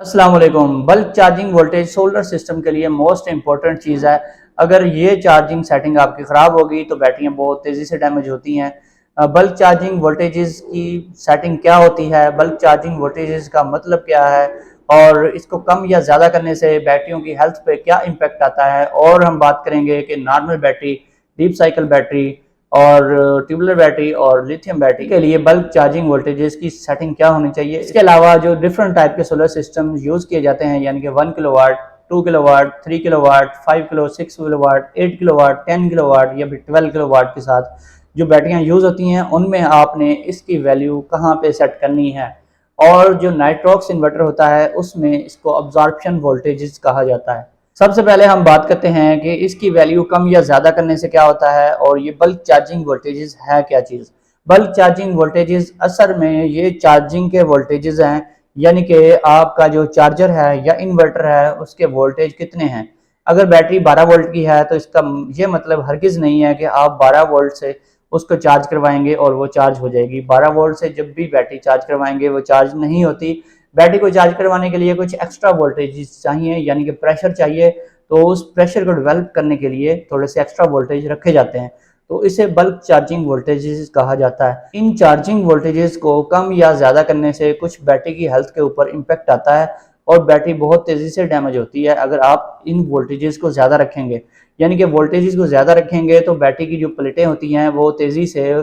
अस्सलाम वालेकुम। Bulk charging voltage solar system के लिए मोस्ट इंपॉर्टेंट चीज़ है। अगर ये चार्जिंग सेटिंग आपकी ख़राब होगी तो बैटरियाँ बहुत तेज़ी से डैमेज होती हैं। बल्क चार्जिंग वोल्टेजेस की सेटिंग क्या होती है, बल्क चार्जिंग वोल्टेजेस का मतलब क्या है और इसको कम या ज़्यादा करने से बैटरियों की हेल्थ पे क्या इम्पेक्ट आता है, और हम बात करेंगे कि normal battery, deep cycle battery और ट्यूबुलर बैटरी और लिथियम बैटरी के लिए बल्क चार्जिंग वोल्टेजेस की सेटिंग क्या होनी चाहिए। इसके अलावा जो डिफरेंट टाइप के सोलर सिस्टम यूज़ किए जाते हैं, यानी कि 1 kilowatt, 2 kilowatt, 3 kilowatt, 5 kilo, 6 kilowatt, 8 kilowatt, 10 kilowatt या फिर 12 किलोवाट के साथ जो बैटरियाँ यूज़ होती हैं, उनमें आपने इसकी वैल्यू कहाँ पे सेट करनी है। और जो नाइट्रॉक्स इन्वर्टर होता है उसमें इसको अब्जॉर्प्शन वोल्टेजेस कहा जाता है। सबसे पहले हम बात करते हैं कि इसकी वैल्यू कम या ज़्यादा करने से क्या होता है और ये बल्क चार्जिंग वोल्टेजेस है क्या चीज़। बल्क चार्जिंग वोल्टेजेस असल में ये चार्जिंग के वोल्टेजेस हैं, यानी कि आपका जो चार्जर है या इन्वर्टर है उसके वोल्टेज कितने हैं। अगर बैटरी 12 वोल्ट की है तो इसका ये मतलब हरगिज़ नहीं है कि आप 12 वोल्ट से उसको चार्ज करवाएंगे और वो चार्ज हो जाएगी। 12 वोल्ट से जब भी बैटरी चार्ज करवाएंगे वो चार्ज नहीं होती। बैटरी को चार्ज करवाने के लिए कुछ एक्स्ट्रा वोल्टेज चाहिए, यानी कि प्रेशर चाहिए। तो उस प्रेशर को डेवलप करने के लिए थोड़े से एक्स्ट्रा वोल्टेज रखे जाते हैं, तो इसे बल्क चार्जिंग वोल्टेजेस कहा जाता है। इन चार्जिंग वोल्टेजेस को कम या ज़्यादा करने से कुछ बैटरी की हेल्थ के ऊपर इम्पेक्ट आता है और बैटरी बहुत तेज़ी से डैमेज होती है अगर आप इन वोल्टेजेस को ज़्यादा रखेंगे। यानी कि वोल्टेजेस को ज़्यादा रखेंगे तो बैटरी की जो प्लेटें होती हैं वो तेज़ी से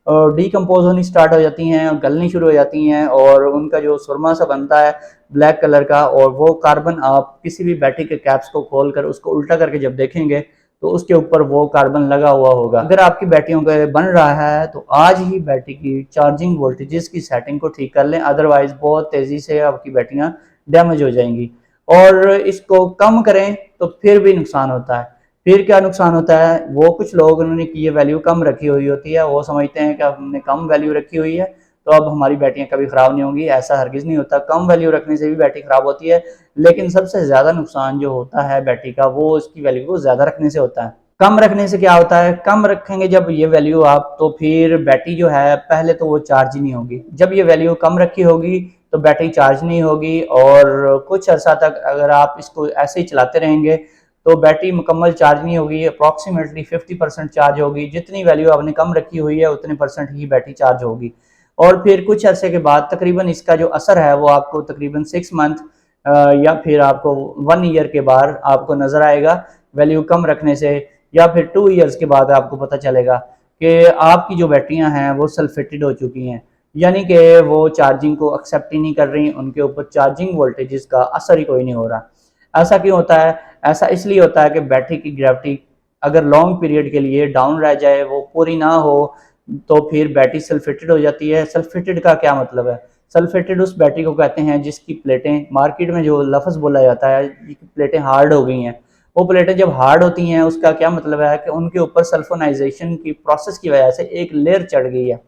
डीकम्पोज होनी स्टार्ट हो जाती हैं, गलनी शुरू हो जाती हैं और उनका जो सुरमा सा बनता है ब्लैक कलर का, और वो कार्बन आप किसी भी बैटरी के कैप्स को खोलकर उसको उल्टा करके जब देखेंगे तो उसके ऊपर वो कार्बन लगा हुआ होगा। अगर आपकी बैटरियों का बन रहा है तो आज ही बैटरी की चार्जिंग वोल्टेजेस की सेटिंग को ठीक कर लें, अदरवाइज बहुत तेज़ी से आपकी बैटरियाँ डैमेज हो जाएंगी। और इसको कम करें तो फिर भी नुकसान होता है। फिर क्या नुकसान होता है, वो कुछ लोग उन्होंने की ये वैल्यू कम रखी हुई होती है, वो समझते हैं कि हमने कम वैल्यू रखी हुई है तो अब हमारी बैटरियाँ कभी ख़राब नहीं होंगी। ऐसा हरगिज़ नहीं होता, कम वैल्यू रखने से भी बैटरी ख़राब होती है, लेकिन सबसे ज़्यादा नुकसान जो होता है बैटरी का वो इसकी वैल्यू को ज़्यादा रखने से होता है। कम रखने से क्या होता है, कम रखेंगे जब ये वैल्यू आप, तो फिर बैटरी जो है पहले तो वो चार्ज ही नहीं होगी। जब ये वैल्यू कम रखी होगी तो बैटरी चार्ज नहीं होगी और कुछ अर्सा तक अगर आप इसको ऐसे ही चलाते रहेंगे तो बैटरी मुकम्मल चार्ज नहीं होगी, अप्रॉक्सीमेटली 50% चार्ज होगी। जितनी वैल्यू आपने कम रखी हुई है उतने परसेंट ही बैटरी चार्ज होगी। और फिर कुछ अरसे के बाद तकरीबन इसका जो असर है वो आपको तकरीबन 6 मंथ या फिर आपको 1 ईयर के बाद आपको नज़र आएगा वैल्यू कम रखने से, या फिर 2 ईयर्स के बाद आपको पता चलेगा कि आपकी जो बैटरियां हैं वो सल्फेटेड हो चुकी हैं, यानी कि वो चार्जिंग को एक्सेप्ट ही नहीं कर रही, उनके ऊपर चार्जिंग वोल्टेजेस का असर ही कोई नहीं हो रहा। ऐसा क्यों होता है? ऐसा इसलिए होता है कि बैटरी की ग्रेविटी अगर लॉन्ग पीरियड के लिए डाउन रह जाए, वो पूरी ना हो, तो फिर बैटरी सल्फेटेड हो जाती है। सल्फेटेड का क्या मतलब है? सल्फेटेड उस बैटरी को कहते हैं जिसकी प्लेटें, मार्केट में जो लफ्ज़ बोला जाता है कि प्लेटें हार्ड हो गई हैं, वो प्लेटें जब हार्ड होती हैं उसका क्या मतलब है कि उनके ऊपर सल्फोनाइजेशन की प्रोसेस की वजह से एक लेयर चढ़ गई है।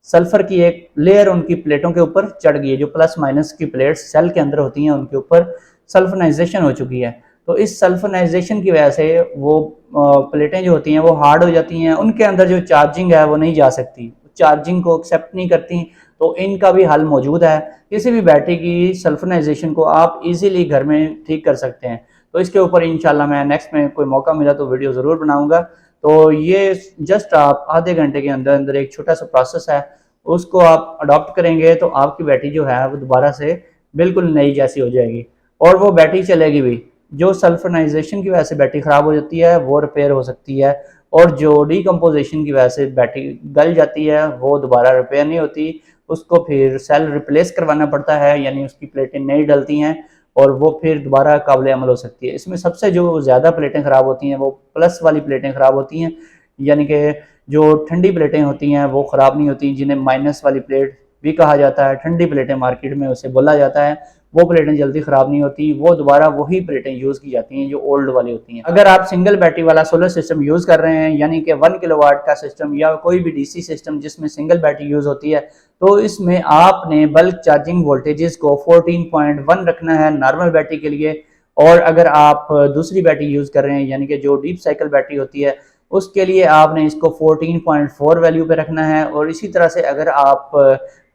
सल्फर की एक लेयर उनकी प्लेटों के ऊपर चढ़ गई है। जो प्लस माइनस की प्लेट्स सेल के अंदर होती हैं उनके ऊपर सल्फोनाइजेशन हो चुकी है। तो इस सल्फोनाइजेशन की वजह से वो प्लेटें जो होती हैं वो हार्ड हो जाती हैं, उनके अंदर जो चार्जिंग है वो नहीं जा सकती, चार्जिंग को एक्सेप्ट नहीं करती। तो इनका भी हल मौजूद है। किसी भी बैटरी की सल्फोनाइजेशन को आप इजीली घर में ठीक कर सकते हैं। तो इसके ऊपर इंशाल्लाह मैं नेक्स्ट में कोई मौका मिला तो वीडियो ज़रूर बनाऊंगा। तो ये जस्ट आप आधे घंटे के अंदर अंदर एक छोटा सा प्रोसेस है, उसको आप अडॉप्ट करेंगे तो आपकी बैटरी जो है वो दोबारा से बिल्कुल नई जैसी हो जाएगी और वो बैटरी चलेगी भी। जो सल्फोनाइजेशन की वजह से बैटरी ख़राब हो जाती है वो रिपेयर हो सकती है, और जो डीकम्पोजिशन की वजह से बैटरी गल जाती है वो दोबारा रिपेयर नहीं होती। उसको फिर सेल रिप्लेस करवाना पड़ता है, यानी उसकी प्लेटें नहीं डलती हैं और वो फिर दोबारा काबिल अमल हो सकती है। इसमें सबसे जो ज़्यादा प्लेटें ख़राब होती हैं वो प्लस वाली प्लेटें ख़राब होती हैं, यानी कि जो ठंडी प्लेटें होती हैं वो ख़राब नहीं होती, जिन्हें माइनस वाली प्लेट भी कहा जाता है। ठंडी प्लेटें मार्केट में उसे बोला जाता है। वो प्लेटें जल्दी ख़राब नहीं होती, वो दोबारा वही प्लेटें यूज़ की जाती हैं जो ओल्ड वाली होती हैं। अगर आप सिंगल बैटरी वाला सोलर सिस्टम यूज़ कर रहे हैं, यानी कि 1 किलोवाट का सिस्टम या कोई भी डीसी सिस्टम जिसमें सिंगल बैटरी यूज़ होती है, तो इसमें आपने बल्क चार्जिंग वोल्टेजेस को 14.1 रखना है नॉर्मल बैटरी के लिए। और अगर आप दूसरी बैटरी यूज़ कर रहे हैं, यानी कि जो डीप साइकिल बैटरी होती है, उसके लिए आपने इसको 14.4 वैल्यू पे रखना है। और इसी तरह से अगर आप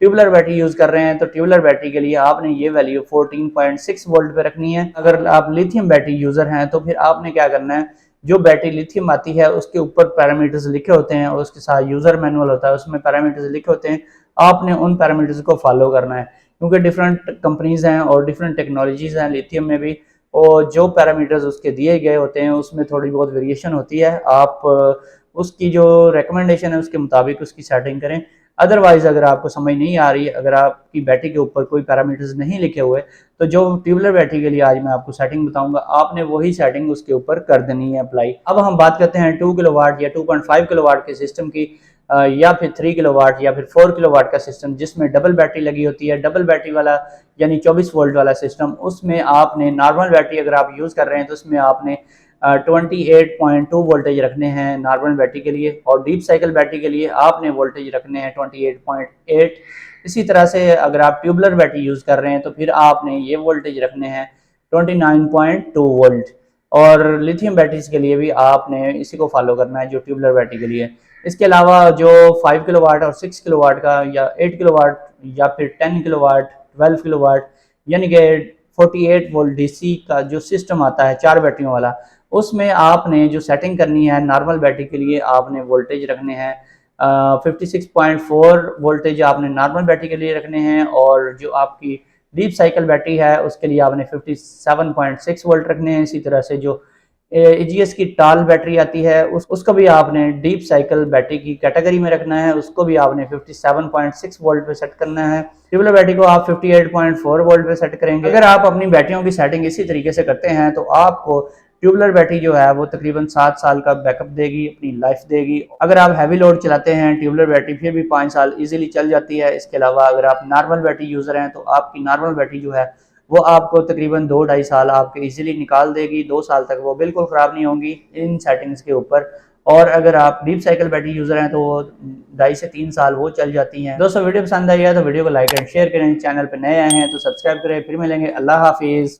ट्यूबुलर बैटरी यूज़ कर रहे हैं तो ट्यूबुलर बैटरी के लिए आपने ये वैल्यू 14.6 वोल्ट पे रखनी है। अगर आप लिथियम बैटरी यूज़र हैं तो फिर आपने क्या करना है, जो बैटरी लिथियम आती है उसके ऊपर पैरामीटर्स लिखे होते हैं और उसके साथ यूज़र मैनुअल होता है, उसमें पैरामीटर्स लिखे होते हैं, आपने उन पैरामीटर्स को फॉलो करना है क्योंकि डिफरेंट कंपनीज़ हैं और डिफरेंट टेक्नोलॉजीज़ हैं लिथियम में भी, और जो पैरामीटर्स उसके दिए गए होते हैं उसमें थोड़ी बहुत वेरिएशन होती है। आप उसकी जो रिकमेंडेशन है उसके मुताबिक उसकी सेटिंग करें। अदरवाइज अगर आपको समझ नहीं आ रही, अगर आपकी बैटरी के ऊपर कोई पैरामीटर्स नहीं लिखे हुए, तो जो ट्यूबुलर बैटरी के लिए आज मैं आपको सेटिंग बताऊंगा आपने वही सेटिंग उसके ऊपर कर देनी है अप्लाई। अब हम बात करते हैं 2 किलोवाट या 2.5 किलोवाट के सिस्टम की, या फिर 3 किलोवाट या फिर 4 किलोवाट का सिस्टम जिसमें डबल बैटरी लगी होती है। डबल बैटरी वाला यानी 24 वोल्ट वाला सिस्टम, उसमें आपने नॉर्मल बैटरी अगर आप यूज़ कर रहे हैं तो उसमें आपने 28.2 वोल्टेज रखने हैं नॉर्मल बैटरी के लिए, और डीप साइकिल बैटरी के लिए आपने वोल्टेज रखने हैं 28.8। इसी तरह से अगर आप ट्यूबुलर बैटरी यूज़ कर रहे हैं तो फिर आपने ये वोल्टेज रखने हैं 29.2 वोल्ट। और लिथियम बैटरीज के लिए भी आपने इसी को फॉलो करना है जो ट्यूबुलर बैटरी के लिए। इसके अलावा जो 5 किलोवाट और 6 किलोवाट का या 8 किलोवाट या फिर 10 किलोवाट 12 किलोवाट यानी कि 48 वोल्ट डीसी का जो सिस्टम आता है 4 बैटरियों वाला, उसमें आपने जो सेटिंग करनी है नॉर्मल बैटरी के लिए आपने वोल्टेज रखने हैं 56.4 वोल्टेज आपने नॉर्मल बैटरी के लिए रखने हैं, और जो आपकी डीप साइकिल बैटरी है उसके लिए आपने 57.6 वोल्ट रखने हैं। इसी तरह से जो एजीएस की टाल बैटरी आती है उसको भी आपने डीप साइकिल बैटरी की कैटेगरी में रखना है, उसको भी आपने 57.6 वोल्ट पे सेट करना है। ट्यूबुलर बैटरी को आप 58.4 वोल्ट पे सेट करेंगे। अगर आप अपनी बैटरियों की सेटिंग इसी तरीके से करते हैं तो आपको ट्यूबुलर बैटरी जो है वो तकरीबन 7 साल का बैकअप देगी, अपनी लाइफ देगी। अगर आप हैवी लोड चलाते हैं ट्यूबुलर बैटरी फिर भी 5 साल इजीली चल जाती है। इसके अलावा अगर आप नॉर्मल बैटरी यूज़र हैं तो आपकी नॉर्मल बैटरी जो है वो आपको तकरीबन 2-2.5 साल आपके इजीली निकाल देगी, 2 साल तक वो बिल्कुल ख़राब नहीं होंगी इन सेटिंग्स के ऊपर। और अगर आप डीप साइकिल बैटरी यूज़र हैं तो वो 2.5 से 3 साल वो चल जाती हैं। दोस्तों वीडियो पसंद आई है तो वीडियो को लाइक एंड शेयर करें, चैनल पर नए आए हैं तो सब्सक्राइब करें। फिर मिलेंगे, अल्लाह हाफिज़।